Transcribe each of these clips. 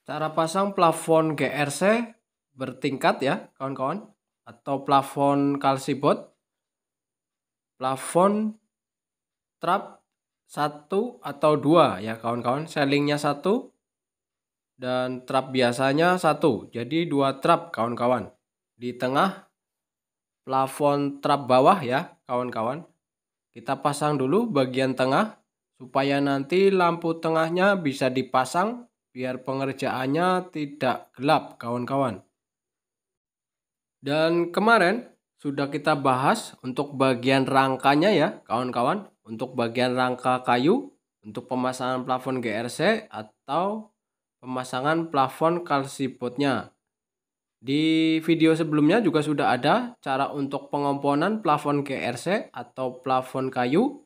Cara pasang plafon GRC bertingkat ya kawan-kawan, atau plafon kalsibot, plafon trap 1 atau 2 ya kawan-kawan. Selingnya 1 dan trap biasanya 1. Jadi 2 trap kawan-kawan. Di tengah plafon trap bawah ya kawan-kawan. Kita pasang dulu bagian tengah supaya nanti lampu tengahnya bisa dipasang biar pengerjaannya tidak gelap kawan-kawan. Dan kemarin sudah kita bahas untuk bagian rangkanya ya kawan-kawan. Untuk bagian rangka kayu untuk pemasangan plafon GRC atau pemasangan plafon kalsibotnya. Di video sebelumnya juga sudah ada cara untuk pengomponan plafon GRC atau plafon kayu.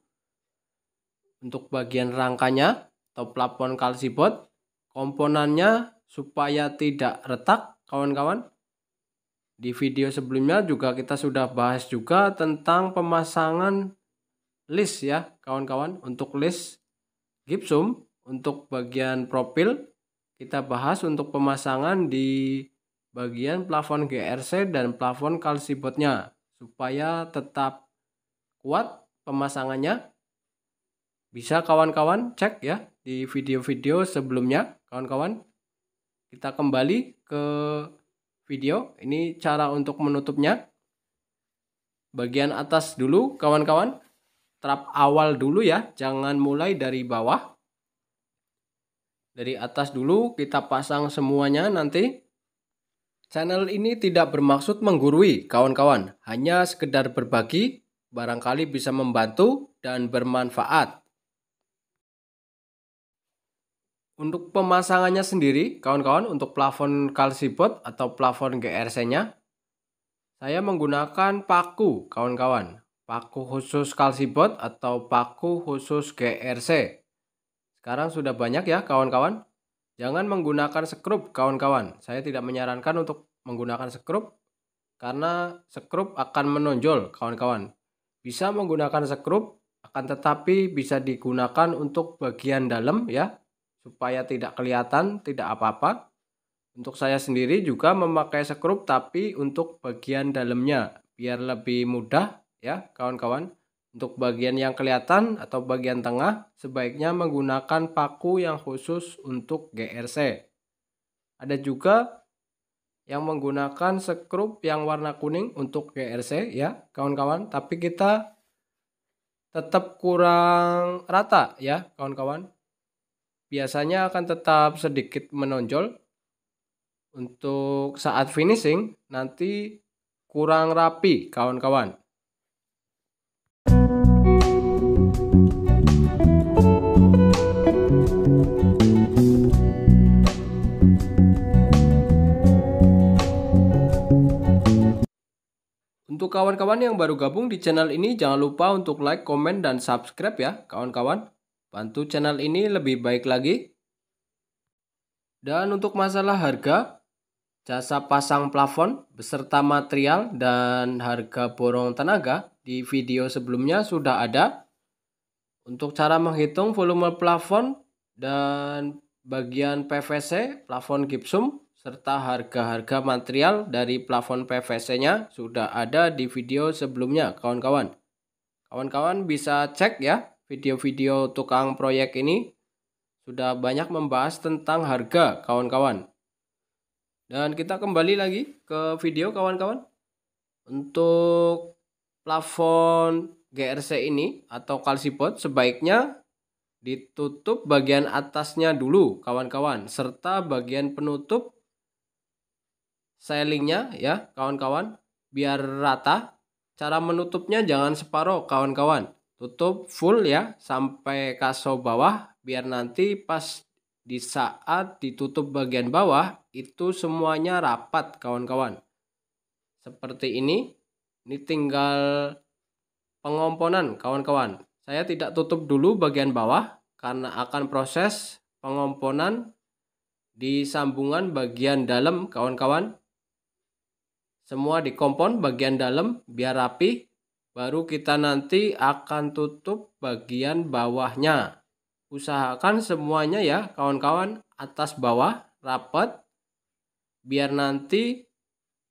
Untuk bagian rangkanya atau plafon kalsibot, komponennya supaya tidak retak kawan-kawan. Di video sebelumnya juga kita sudah bahas juga tentang pemasangan list ya kawan-kawan. Untuk list gypsum untuk bagian profil kita bahas untuk pemasangan di bagian plafon GRC dan plafon kalsibotnya supaya tetap kuat pemasangannya. Bisa kawan-kawan cek ya di video-video sebelumnya kawan-kawan. Kita kembali ke video. Ini cara untuk menutupnya. Bagian atas dulu kawan-kawan. Trap awal dulu ya, jangan mulai dari bawah. Dari atas dulu kita pasang semuanya nanti. Channel ini tidak bermaksud menggurui kawan-kawan, hanya sekedar berbagi, barangkali bisa membantu dan bermanfaat. Untuk pemasangannya sendiri kawan-kawan, untuk plafon kalsibot atau plafon GRC-nya, saya menggunakan paku kawan-kawan. Paku khusus kalsibot atau paku khusus GRC. Sekarang sudah banyak ya kawan-kawan. Jangan menggunakan sekrup kawan-kawan. Saya tidak menyarankan untuk menggunakan sekrup karena sekrup akan menonjol kawan-kawan. Bisa menggunakan sekrup, akan tetapi bisa digunakan untuk bagian dalam ya, supaya tidak kelihatan, tidak apa-apa. Untuk saya sendiri juga memakai sekrup tapi untuk bagian dalamnya biar lebih mudah ya kawan-kawan. Untuk bagian yang kelihatan atau bagian tengah sebaiknya menggunakan paku yang khusus untuk GRC. Ada juga yang menggunakan sekrup yang warna kuning untuk GRC ya kawan-kawan, tapi kita tetap kurang rata ya kawan-kawan. Biasanya akan tetap sedikit menonjol. Untuk saat finishing nanti kurang rapi kawan-kawan. Untuk kawan-kawan yang baru gabung di channel ini, jangan lupa untuk like, komen, dan subscribe ya kawan-kawan. Bantu channel ini lebih baik lagi. Dan untuk masalah harga, jasa pasang plafon beserta material dan harga borong tenaga di video sebelumnya sudah ada. Untuk cara menghitung volume plafon dan bagian PVC, plafon gypsum, serta harga-harga material dari plafon PVC-nya sudah ada di video sebelumnya kawan-kawan. Kawan-kawan bisa cek ya video-video tukang proyek ini. Sudah banyak membahas tentang harga kawan-kawan. Dan kita kembali lagi ke video kawan-kawan. Untuk plafon GRC ini atau kalsibot sebaiknya ditutup bagian atasnya dulu kawan-kawan, serta bagian penutup selingnya ya kawan-kawan biar rata. Cara menutupnya jangan separuh kawan-kawan, tutup full ya sampai kaso bawah biar nanti pas di saat ditutup bagian bawah itu semuanya rapat kawan-kawan. Seperti ini tinggal pengomponan kawan-kawan. Saya tidak tutup dulu bagian bawah karena akan proses pengomponan di sambungan bagian dalam kawan-kawan. Semua dikompon bagian dalam biar rapi, baru kita nanti akan tutup bagian bawahnya. Usahakan semuanya ya kawan-kawan atas bawah rapat biar nanti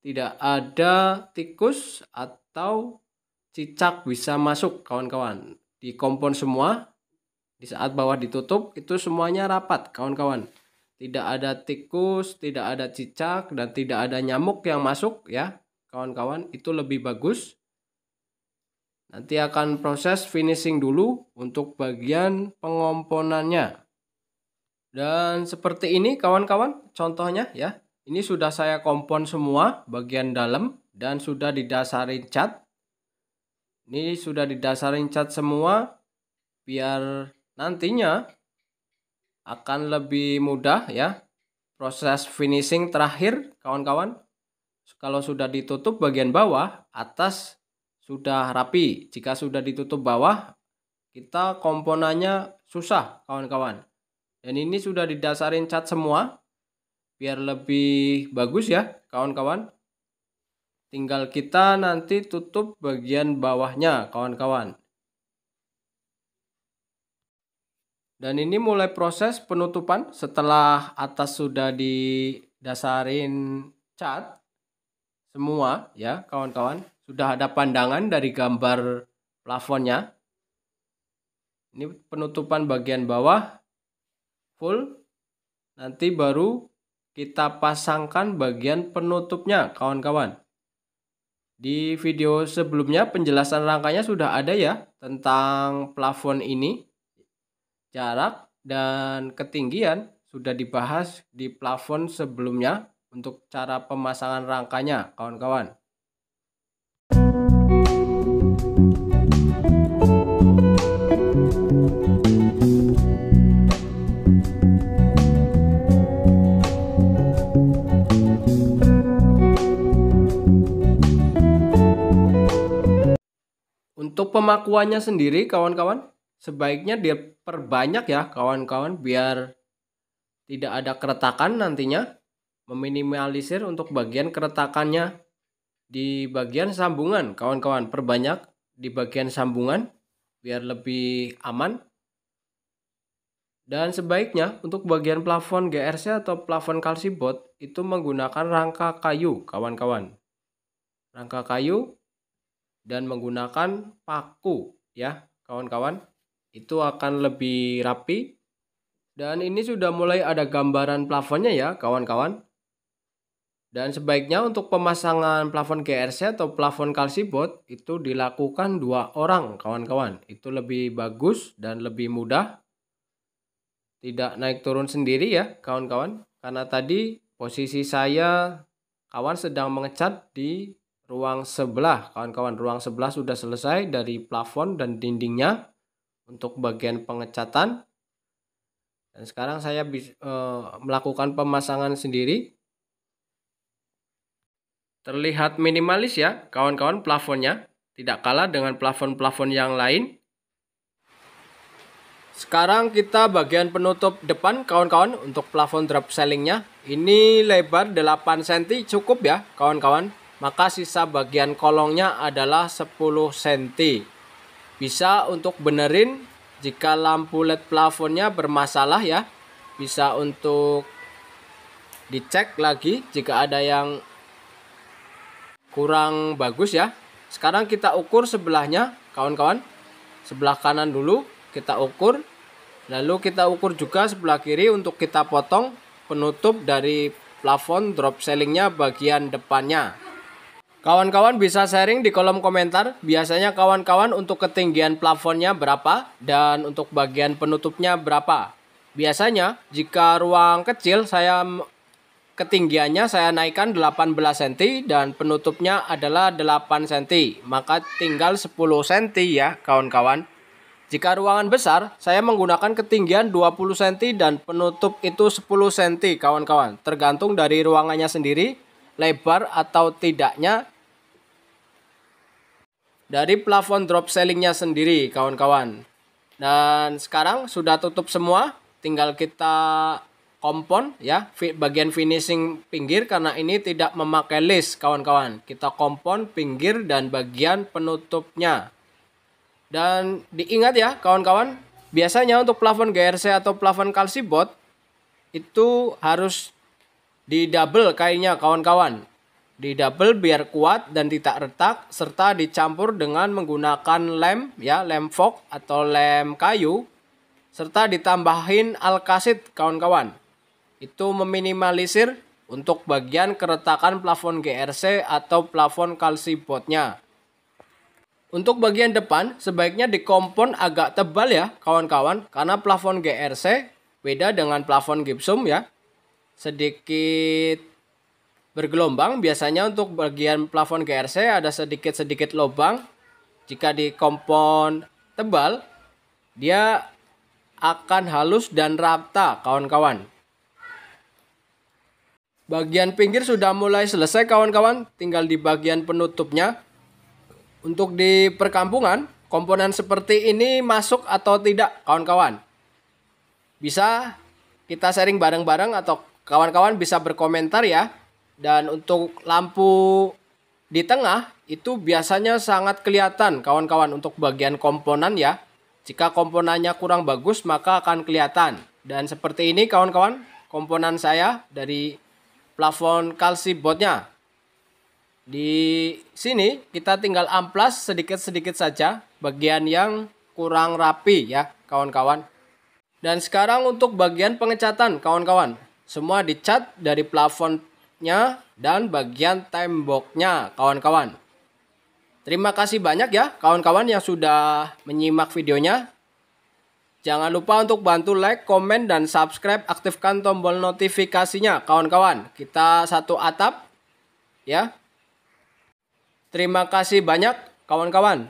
tidak ada tikus atau cicak bisa masuk kawan-kawan. Di kompon semua, di saat bawah ditutup itu semuanya rapat kawan-kawan. Tidak ada tikus, tidak ada cicak, dan tidak ada nyamuk yang masuk ya kawan-kawan. Itu lebih bagus. Nanti akan proses finishing dulu untuk bagian pengomponannya. Dan seperti ini kawan-kawan contohnya ya. Ini sudah saya kompon semua bagian dalam dan sudah didasari cat. Ini sudah didasari cat semua biar nantinya akan lebih mudah ya. Proses finishing terakhir kawan-kawan. Kalau sudah ditutup bagian bawah, atas sudah rapi. Jika sudah ditutup bawah, kita komponannya susah kawan-kawan. Dan ini sudah didasarin cat semua biar lebih bagus ya kawan-kawan. Tinggal kita nanti tutup bagian bawahnya kawan-kawan. Dan ini mulai proses penutupan setelah atas sudah didasarin cat semua ya kawan-kawan. Sudah ada pandangan dari gambar plafonnya. Ini penutupan bagian bawah full. Nanti baru kita pasangkan bagian penutupnya kawan-kawan. Di video sebelumnya penjelasan rangkanya sudah ada ya tentang plafon ini. Jarak dan ketinggian sudah dibahas di plafon sebelumnya untuk cara pemasangan rangkanya kawan-kawan. Untuk pemakuannya sendiri kawan-kawan, sebaiknya diperbanyak ya kawan-kawan biar tidak ada keretakan nantinya. Meminimalisir untuk bagian keretakannya di bagian sambungan kawan-kawan. Perbanyak di bagian sambungan biar lebih aman. Dan sebaiknya untuk bagian plafon GRC atau plafon kalsibot itu menggunakan rangka kayu kawan-kawan. Rangka kayu dan menggunakan paku ya kawan-kawan. Itu akan lebih rapi. Dan ini sudah mulai ada gambaran plafonnya ya kawan-kawan. Dan sebaiknya untuk pemasangan plafon GRC atau plafon kalsibot itu dilakukan 2 orang kawan-kawan. Itu lebih bagus dan lebih mudah. Tidak naik turun sendiri ya kawan-kawan. Karena tadi posisi saya kawan sedang mengecat di ruang sebelah kawan-kawan. Ruang sebelah sudah selesai dari plafon dan dindingnya untuk bagian pengecatan. Dan sekarang saya melakukan pemasangan sendiri. Terlihat minimalis ya kawan-kawan plafonnya. Tidak kalah dengan plafon-plafon yang lain. Sekarang kita bagian penutup depan kawan-kawan untuk plafon drop ceilingnya. Ini lebar 8 cm cukup ya kawan-kawan. Maka sisa bagian kolongnya adalah 10 cm. Bisa untuk benerin jika lampu LED plafonnya bermasalah ya. Bisa untuk dicek lagi jika ada yang kurang bagus ya. Sekarang kita ukur sebelahnya kawan-kawan. Sebelah kanan dulu kita ukur. Lalu kita ukur juga sebelah kiri untuk kita potong penutup dari plafon drop ceilingnya bagian depannya. Kawan-kawan bisa sharing di kolom komentar. Biasanya kawan-kawan untuk ketinggian plafonnya berapa dan untuk bagian penutupnya berapa. Biasanya jika ruang kecil ketinggiannya saya naikkan 18 cm dan penutupnya adalah 8 cm. Maka tinggal 10 cm ya kawan-kawan. Jika ruangan besar saya menggunakan ketinggian 20 cm dan penutup itu 10 cm kawan-kawan. Tergantung dari ruangannya sendiri, lebar atau tidaknya dari plafon drop ceilingnya sendiri kawan-kawan. Dan sekarang sudah tutup semua, tinggal kita kompon ya bagian finishing pinggir karena ini tidak memakai list kawan-kawan. Kita kompon pinggir dan bagian penutupnya. Dan diingat ya kawan-kawan, biasanya untuk plafon GRC atau plafon kalsibot itu harus Di double kainnya kawan-kawan. Di double biar kuat dan tidak retak, serta dicampur dengan menggunakan lem ya, lem fog atau lem kayu, serta ditambahin alkasit kawan-kawan. Itu meminimalisir untuk bagian keretakan plafon GRC atau plafon kalsibotnya. Untuk bagian depan sebaiknya dikompon agak tebal ya kawan-kawan, karena plafon GRC beda dengan plafon gypsum ya. Sedikit bergelombang, biasanya untuk bagian plafon GRC ada sedikit-sedikit lubang. Jika dikompon tebal, dia akan halus dan rata kawan-kawan. Bagian pinggir sudah mulai selesai kawan-kawan, tinggal di bagian penutupnya. Untuk di perkampungan, komponen seperti ini masuk atau tidak kawan-kawan? Bisa kita sharing bareng-bareng atau kawan-kawan bisa berkomentar ya. Dan untuk lampu di tengah itu biasanya sangat kelihatan kawan-kawan untuk bagian komponen ya. Jika komponennya kurang bagus maka akan kelihatan. Dan seperti ini kawan-kawan komponen saya dari plafon kalsibotnya. Di sini kita tinggal amplas sedikit-sedikit saja bagian yang kurang rapi ya kawan-kawan. Dan sekarang untuk bagian pengecatan kawan-kawan. Semua dicat dari plafon dan bagian temboknya kawan-kawan. Terima kasih banyak ya kawan-kawan yang sudah menyimak videonya. Jangan lupa untuk bantu like, komen, dan subscribe, aktifkan tombol notifikasinya kawan-kawan. Kita satu atap ya. Terima kasih banyak kawan-kawan.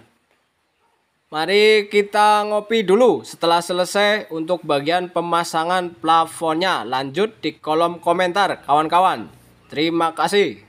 Mari kita ngopi dulu setelah selesai untuk bagian pemasangan plafonnya. Lanjut di kolom komentar kawan-kawan. Terima kasih.